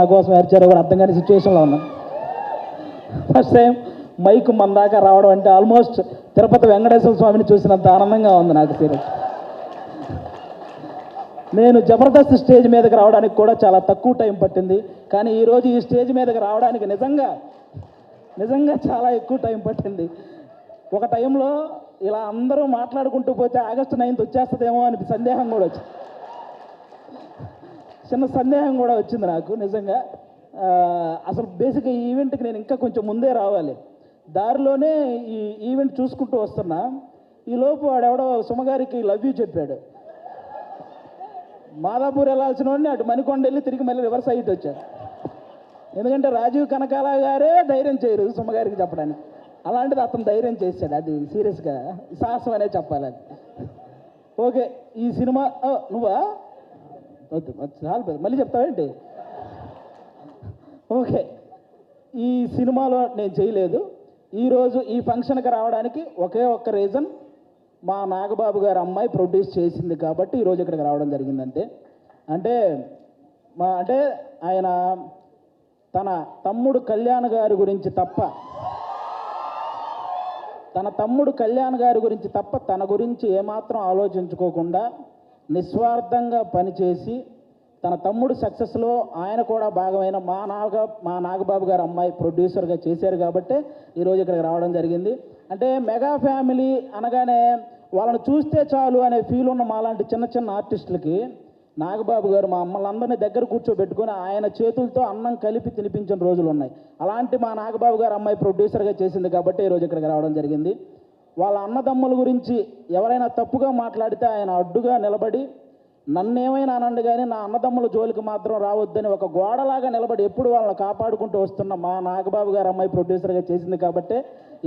నా కోసం ఏర్చారో కూడా అర్థం కాని సిచ్యువేషన్లో ఉన్నాను. ఫస్ట్ టైం మైక్ మన దాకా రావడం అంటే ఆల్మోస్ట్ తిరుపతి వెంకటేశ్వర స్వామిని చూసినంత ఆనందంగా ఉంది నాకు. సీరియస్, నేను జబర్దస్త్ స్టేజ్ మీదకి రావడానికి కూడా చాలా తక్కువ టైం పట్టింది, కానీ ఈరోజు ఈ స్టేజ్ మీదకి రావడానికి నిజంగా చాలా ఎక్కువ టైం పట్టింది. ఒక టైంలో ఇలా అందరూ మాట్లాడుకుంటూ పోతే ఆగస్టు 9th వచ్చేస్తుందేమో అని సందేహం కూడా వచ్చింది, చిన్న సందేహం కూడా వచ్చింది నాకు నిజంగా. అసలు బేసిక్గా ఈ ఈవెంట్కి నేను ఇంకా కొంచెం ముందే రావాలి. దారిలోనే ఈ ఈవెంట్ చూసుకుంటూ వస్తున్నా, ఈలోపు వాడెవడో సుమగారికి లవ్ యూ చెప్పాడు. మాదాపూర్ వెళ్ళాల్సిన వాడిని అటు మణికొండ వెళ్ళి తిరిగి మళ్ళీ రివర్స్ అయ్యి వచ్చాడు. ఎందుకంటే రాజీవ్ కనకాల గారే ధైర్యం చేయరు సుమగారికి చెప్పడానికి, అలాంటిది అతను ధైర్యం చేశాడు. అది సీరియస్గా సాహసం అనే చెప్పాలి అది. ఓకే, ఈ సినిమా నువ్వా వద్దు చాలు మళ్ళీ చెప్తావేంటి? ఓకే, ఈ సినిమాలో నేను చేయలేదు. ఈరోజు ఈ ఫంక్షన్కి రావడానికి ఒకే ఒక్క రీజన్, మా నాగబాబు గారి అమ్మాయి ప్రొడ్యూస్ చేసింది కాబట్టి ఈరోజు ఇక్కడికి రావడం జరిగిందంతే. అంటే ఆయన తన తమ్ముడు కళ్యాణ్ గారి గురించి తప్ప తన గురించి ఏమాత్రం ఆలోచించుకోకుండా నిస్వార్థంగా పనిచేసి తన తమ్ముడు సక్సెస్లో ఆయన కూడా భాగమైన మా నాగబాబు గారు అమ్మాయి ప్రొడ్యూసర్గా చేశారు కాబట్టి ఈరోజు ఇక్కడికి రావడం జరిగింది. అంటే మెగా ఫ్యామిలీ అనగానే వాళ్ళని చూస్తే చాలు అనే ఫీల్ ఉన్న మాలాంటి చిన్న చిన్న ఆర్టిస్టులకి నాగబాబు గారు మా అమ్మలందరినీ దగ్గర కూర్చోబెట్టుకొని ఆయన చేతులతో అన్నం కలిపి తినిపించిన రోజులు ఉన్నాయి. అలాంటి మా నాగబాబు గారు అమ్మాయి ప్రొడ్యూసర్గా చేసింది కాబట్టి ఈరోజు ఇక్కడికి రావడం జరిగింది. వాళ్ళ అన్నదమ్ముల గురించి ఎవరైనా తప్పుగా మాట్లాడితే ఆయన అడ్డుగా నిలబడి నన్నేమైనా అనండి కానీ నా అన్నదమ్ముల జోలికి మాత్రం రావద్దని ఒక గోడలాగా నిలబడి ఎప్పుడు వాళ్ళని కాపాడుకుంటూ వస్తున్న మా నాగబాబు గారు అమ్మాయి ప్రొడ్యూసర్గా చేసింది కాబట్టి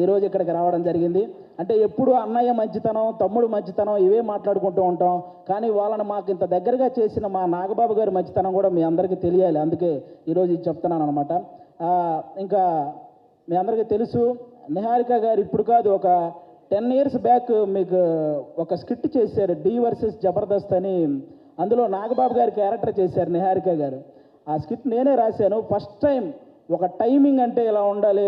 ఈరోజు ఇక్కడికి రావడం జరిగింది. అంటే ఎప్పుడు అన్నయ్య మంచితనం, తమ్ముడు మంచితనం ఇవే మాట్లాడుకుంటూ ఉంటాం, కానీ వాళ్ళని మాకు ఇంత దగ్గరగా చేసిన మా నాగబాబు గారి మంచితనం కూడా మీ అందరికీ తెలియాలి, అందుకే ఈరోజు ఇది చెప్తున్నాను అనమాట. ఇంకా మీ అందరికీ తెలుసు, నిహారిక గారు ఇప్పుడు కాదు ఒక 10 years బ్యాక్ మీకు ఒక స్కిట్ చేశారు, డి వర్సెస్ జబర్దస్త్ అని. అందులో నాగబాబు గారి క్యారెక్టర్ చేశారు నిహారిక గారు. ఆ స్కిట్ నేనే రాశాను. ఫస్ట్ టైం ఒక టైమింగ్ అంటే ఎలా ఉండాలి,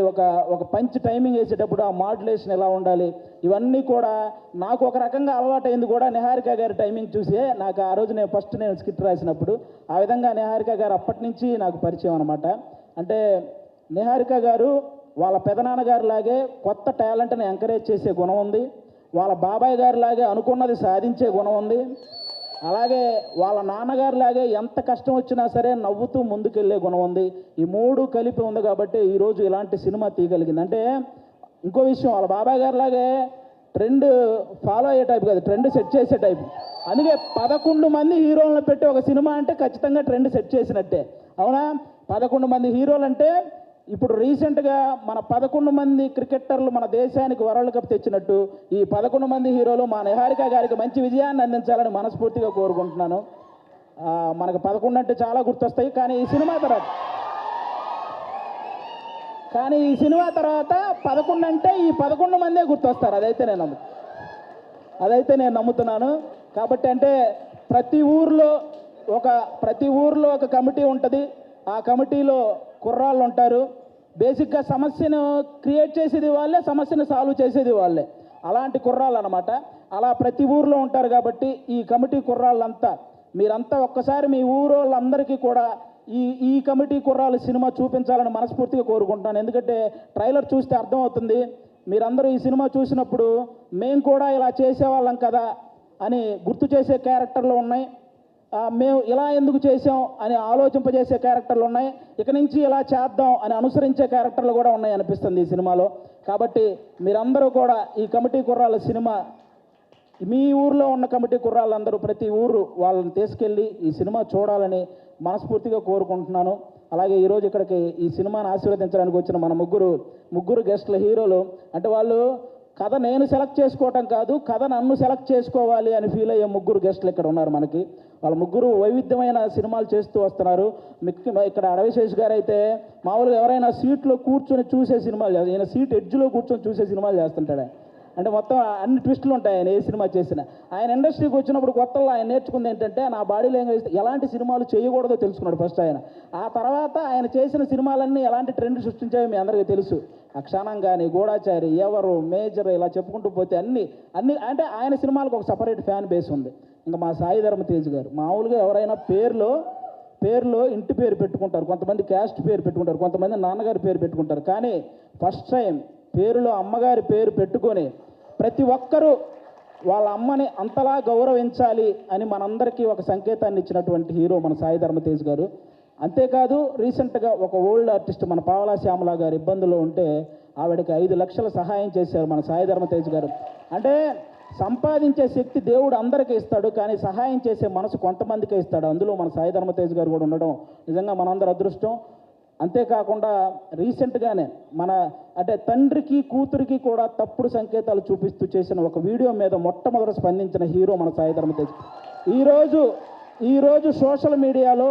ఒక పంచ్ టైమింగ్ వేసేటప్పుడు ఆ మాడ్యులేషన్ ఎలా ఉండాలి, ఇవన్నీ కూడా నాకు ఒక రకంగా అలవాటైంది కూడా నిహారిక గారి టైమింగ్ చూసే. నాకు ఆ రోజు నేను స్కిట్ రాసినప్పుడు ఆ విధంగా నిహారిక గారు అప్పటి నుంచి నాకు పరిచయం అనమాట. అంటే నిహారిక గారు వాళ్ళ పెదనాన్నగారి లాగే కొత్త టాలెంట్ని ఎంకరేజ్ చేసే గుణం ఉంది, వాళ్ళ బాబాయ్ గారి లాగే అనుకున్నది సాధించే గుణం ఉంది, అలాగే వాళ్ళ నాన్నగారి లాగే ఎంత కష్టం వచ్చినా సరే నవ్వుతూ ముందుకెళ్ళే గుణం ఉంది. ఈ మూడు కలిపి ఉంది కాబట్టి ఈరోజు ఇలాంటి సినిమా తీయగలిగింది. అంటే ఇంకో విషయం, వాళ్ళ బాబాయ్ గారి లాగే ట్రెండ్ ఫాలో అయ్యే టైప్ కాదు, ట్రెండ్ సెట్ చేసే టైప్. అందుకే 11 మంది హీరోలను పెట్టి ఒక సినిమా అంటే ఖచ్చితంగా ట్రెండ్ సెట్ చేసినట్టే, అవునా? 11 మంది హీరోలు అంటే ఇప్పుడు రీసెంట్గా మన 11 మంది క్రికెటర్లు మన దేశానికి వరల్డ్ కప్ తెచ్చినట్టు ఈ 11 మంది హీరోలు మా నిహారిక గారికి మంచి విజయాన్ని అందించాలని మనస్ఫూర్తిగా కోరుకుంటున్నాను. మనకు 11 అంటే చాలా గుర్తొస్తాయి, కానీ ఈ సినిమా తర్వాత 11 అంటే ఈ 11 మందే గుర్తొస్తారు. అదైతే నేను నమ్ముతున్నాను. కాబట్టి అంటే ప్రతి ఊర్లో ఒక కమిటీ ఉంటుంది, ఆ కమిటీలో కుర్రాళ్ళు ఉంటారు. బేసిక్గా సమస్యను క్రియేట్ చేసేది వాళ్ళే, సమస్యను సాల్వ్ చేసేది వాళ్ళే, అలాంటి కుర్రాళ్ళు అనమాట. అలా ప్రతి ఊర్లో ఉంటారు కాబట్టి ఈ కమిటీ కుర్రాళ్ళంతా మీరంతా ఒక్కసారి మీ ఊరోళ్ళందరికీ కూడా ఈ కమిటీ కుర్రాళ్ళు సినిమా చూపించాలని మనస్ఫూర్తిగా కోరుకుంటున్నాను. ఎందుకంటే ట్రైలర్ చూస్తే అర్థమవుతుంది, మీరందరూ ఈ సినిమా చూసినప్పుడు మేము కూడా ఇలా చేసేవాళ్ళం కదా అని గుర్తు చేసే క్యారెక్టర్లు ఉన్నాయి, మేము ఇలా ఎందుకు చేసాం అని ఆలోచింపజేసే క్యారెక్టర్లు ఉన్నాయి, ఇక నుంచి ఇలా చేద్దాం అని అనుసరించే క్యారెక్టర్లు కూడా ఉన్నాయి అనిపిస్తుంది ఈ సినిమాలో. కాబట్టి మీరందరూ కూడా ఈ కమిటీ కుర్రాళ్ళ సినిమా, మీ ఊర్లో ఉన్న కమిటీ కుర్రాళ్ళందరూ ప్రతి ఊరు వాళ్ళని తీసుకెళ్ళి ఈ సినిమా చూడాలని మనస్ఫూర్తిగా కోరుకుంటున్నాను. అలాగే ఈరోజు ఇక్కడికి ఈ సినిమాని ఆశీర్వదించడానికి వచ్చిన మన ముగ్గురు గెస్ట్ల హీరోలు, అంటే వాళ్ళు కథ నేను సెలెక్ట్ చేసుకోవటం కాదు, కథ నన్ను సెలెక్ట్ చేసుకోవాలి అని ఫీల్ అయ్యే ముగ్గురు గెస్టులు ఇక్కడ ఉన్నారు మనకి. వాళ్ళ ముగ్గురు వైవిధ్యమైన సినిమాలు చేస్తూ వస్తున్నారు. ఇక్కడ అడవిశేష్ గారు అయితే మామూలుగా ఎవరైనా సీట్లో కూర్చొని చూసే సినిమాలు, ఈయన సీట్ ఎడ్జ్లో కూర్చొని చూసే సినిమాలు చేస్తుంటాడు. అంటే మొత్తం అన్ని ట్విస్టులు ఉంటాయి ఆయన ఏ సినిమా చేసినా. ఆయన ఇండస్ట్రీకి వచ్చినప్పుడు కొత్తలో ఆయన నేర్చుకుంది ఏంటంటే నా బాడీ లాంగ్వేజ్ ఎలాంటి సినిమాలు చేయకూడదో తెలుసుకున్నాడు ఫస్ట్ ఆయన. ఆ తర్వాత ఆయన చేసిన సినిమాలన్నీ ఎలాంటి ట్రెండ్ సృష్టించాయో మీ అందరికీ తెలుసు. అక్షాణం కానీ, గూఢాచారి, ఎవరు, మేజర్, ఇలా చెప్పుకుంటూ పోతే అన్ని అంటే ఆయన సినిమాలకు ఒక సపరేట్ ఫ్యాన్ బేస్ ఉంది. ఇంకా మా సాయి ధర్మ తేజ్ గారు మామూలుగా ఎవరైనా పేరులో ఇంటి పేరు పెట్టుకుంటారు, కొంతమంది క్యాస్ట్ పేరు పెట్టుకుంటారు, కొంతమంది నాన్నగారి పేరు పెట్టుకుంటారు. కానీ ఫస్ట్ టైం పేరులో అమ్మగారి పేరు పెట్టుకొని ప్రతి ఒక్కరూ వాళ్ళ అమ్మని అంతలా గౌరవించాలి అని మనందరికీ ఒక సంకేతాన్ని ఇచ్చినటువంటి హీరో మన సాయి ధర్మ తేజ్ గారు. అంతేకాదు రీసెంట్గా ఒక ఓల్డ్ ఆర్టిస్ట్ మన పావలా శ్యామల గారు ఇబ్బందుల్లో ఉంటే ఆవిడకి 5 లక్షల సహాయం చేశారు మన సాయి ధర్మ తేజ్ గారు. అంటే సంపాదించే శక్తి దేవుడు అందరికీ ఇస్తాడు, కానీ సహాయం చేసే మనసు కొంతమందికే ఇస్తాడు. అందులో మన సాయి ధర్మ తేజ్ గారు కూడా ఉండడం నిజంగా మనందరి అదృష్టం. అంతేకాకుండా రీసెంట్గానే అంటే తండ్రికి కూతురికి కూడా తప్పుడు సంకేతాలు చూపిస్తూ చేసిన ఒక వీడియో మీద మొట్టమొదట స్పందించిన హీరో మన సాయి ధర్మ తేజ్. ఈరోజు సోషల్ మీడియాలో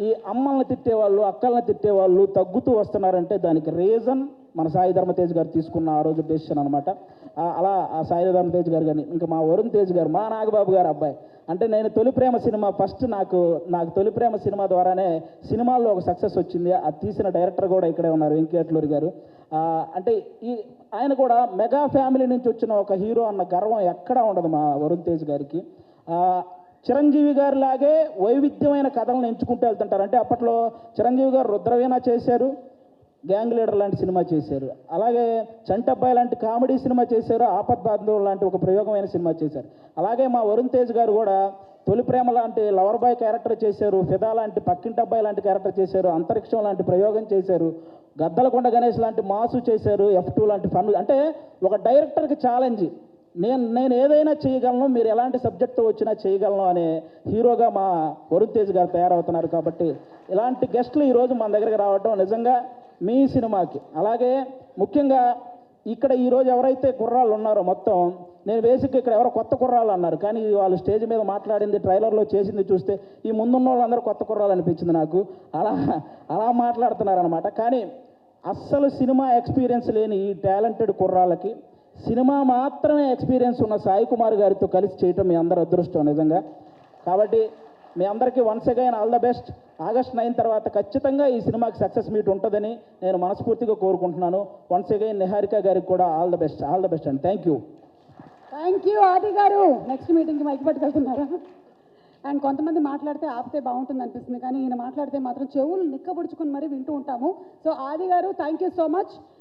ఈ అమ్మల్ని తిట్టేవాళ్ళు, అక్కల్ని తిట్టేవాళ్ళు తగ్గుతూ వస్తున్నారంటే దానికి రీజన్ మన సాయి ధర్మ తేజ్ గారు తీసుకున్న ఆ రోజు డెసిషన్ అనమాట. అలా ఆ సాయి ధర్మ తేజ్ గారు కానీ ఇంకా మా వరుణ్ తేజ్ గారు, మా నాగబాబు గారు అబ్బాయి. అంటే నేను తొలి ప్రేమ సినిమా ఫస్ట్ నాకు తొలి ప్రేమ సినిమా ద్వారానే సినిమాల్లో ఒక సక్సెస్ వచ్చింది. అది తీసిన డైరెక్టర్ కూడా ఇక్కడే ఉన్నారు, వెంకటేశ్వరి గారు. అంటే ఆయన కూడా మెగా ఫ్యామిలీ నుంచి వచ్చిన ఒక హీరో అన్న గర్వం ఎక్కడా ఉండదు మా వరుణ్ తేజ్ గారికి. చిరంజీవి గారి లాగే వైవిధ్యమైన కథలను ఎంచుకుంటూ వెళ్తుంటారు. అంటే అప్పట్లో చిరంజీవి గారు రుద్రవీణ చేశారు, గ్యాంగ్ లీడర్ లాంటి సినిమా చేశారు, అలాగే చంటబ్బాయి లాంటి కామెడీ సినిమా చేశారు, ఆపద్బాంధవులు లాంటి ఒక ప్రయోగమైన సినిమా చేశారు. అలాగే మా వరుణ్ తేజ్ గారు కూడా తొలి ప్రేమ లాంటి లవర్ బాయ్ క్యారెక్టర్ చేశారు, ఫిదా లాంటి పక్కింటబ్బాయి లాంటి క్యారెక్టర్ చేశారు, అంతరిక్షం లాంటి ప్రయోగం చేశారు, గద్దలకొండ గణేష్ లాంటి మాసు చేశారు, F2 లాంటి ఫన్. అంటే ఒక డైరెక్టర్కి ఛాలెంజ్, నేను ఏదైనా చేయగలను, మీరు ఎలాంటి సబ్జెక్ట్తో వచ్చినా చేయగలను అనే హీరోగా మా వరుణ్ తేజ్ గారు తయారవుతున్నారు. కాబట్టి ఇలాంటి గెస్టులు ఈరోజు మన దగ్గరికి రావడం నిజంగా మీ సినిమాకి, అలాగే ముఖ్యంగా ఇక్కడ ఈరోజు ఎవరైతే కుర్రాళ్ళు ఉన్నారో మొత్తం, నేను బేసిక్గా ఇక్కడ ఎవరో కొత్త కుర్రాళ్ళు అన్నారు, కానీ వాళ్ళు స్టేజ్ మీద మాట్లాడింది, ట్రైలర్లో చేసింది చూస్తే ఈ ముందున్న వాళ్ళందరూ కొత్త కుర్రాళ్ళు అనిపించింది నాకు. అలా మాట్లాడుతున్నారనమాట. కానీ అస్సలు సినిమా ఎక్స్పీరియన్స్ లేని ఈ టాలెంటెడ్ కుర్రాళ్ళకి సినిమా మాత్రమే ఎక్స్పీరియన్స్ ఉన్న సాయి కుమార్ గారితో కలిసి చేయటం మీ అందరూ అదృష్టం నిజంగా. కాబట్టి మీ అందరికీ once again all the best. August 9 తర్వాత ఖచ్చితంగా ఈ సినిమాకి సక్సెస్ మీట్ ఉంటుందని నేను మనస్ఫూర్తిగా కోరుకుంటున్నాను. వన్స్ అగైన్ నిహారిక గారికి కూడా ఆల్ ద బెస్ట్ అండి. థ్యాంక్ యూ ఆది గారు. నెక్స్ట్ మీటింగ్కి మైక్ పట్టుకెళ్తున్నారా? అండ్ కొంతమంది మాట్లాడితే ఆపితే బాగుంటుంది అనిపిస్తుంది, కానీ ఈయన మాట్లాడితే మాత్రం చెవులు నిక్కబుడుచుకుని మరీ వింటూ ఉంటాము. సో ఆది గారు, థ్యాంక్ యూ సో మచ్.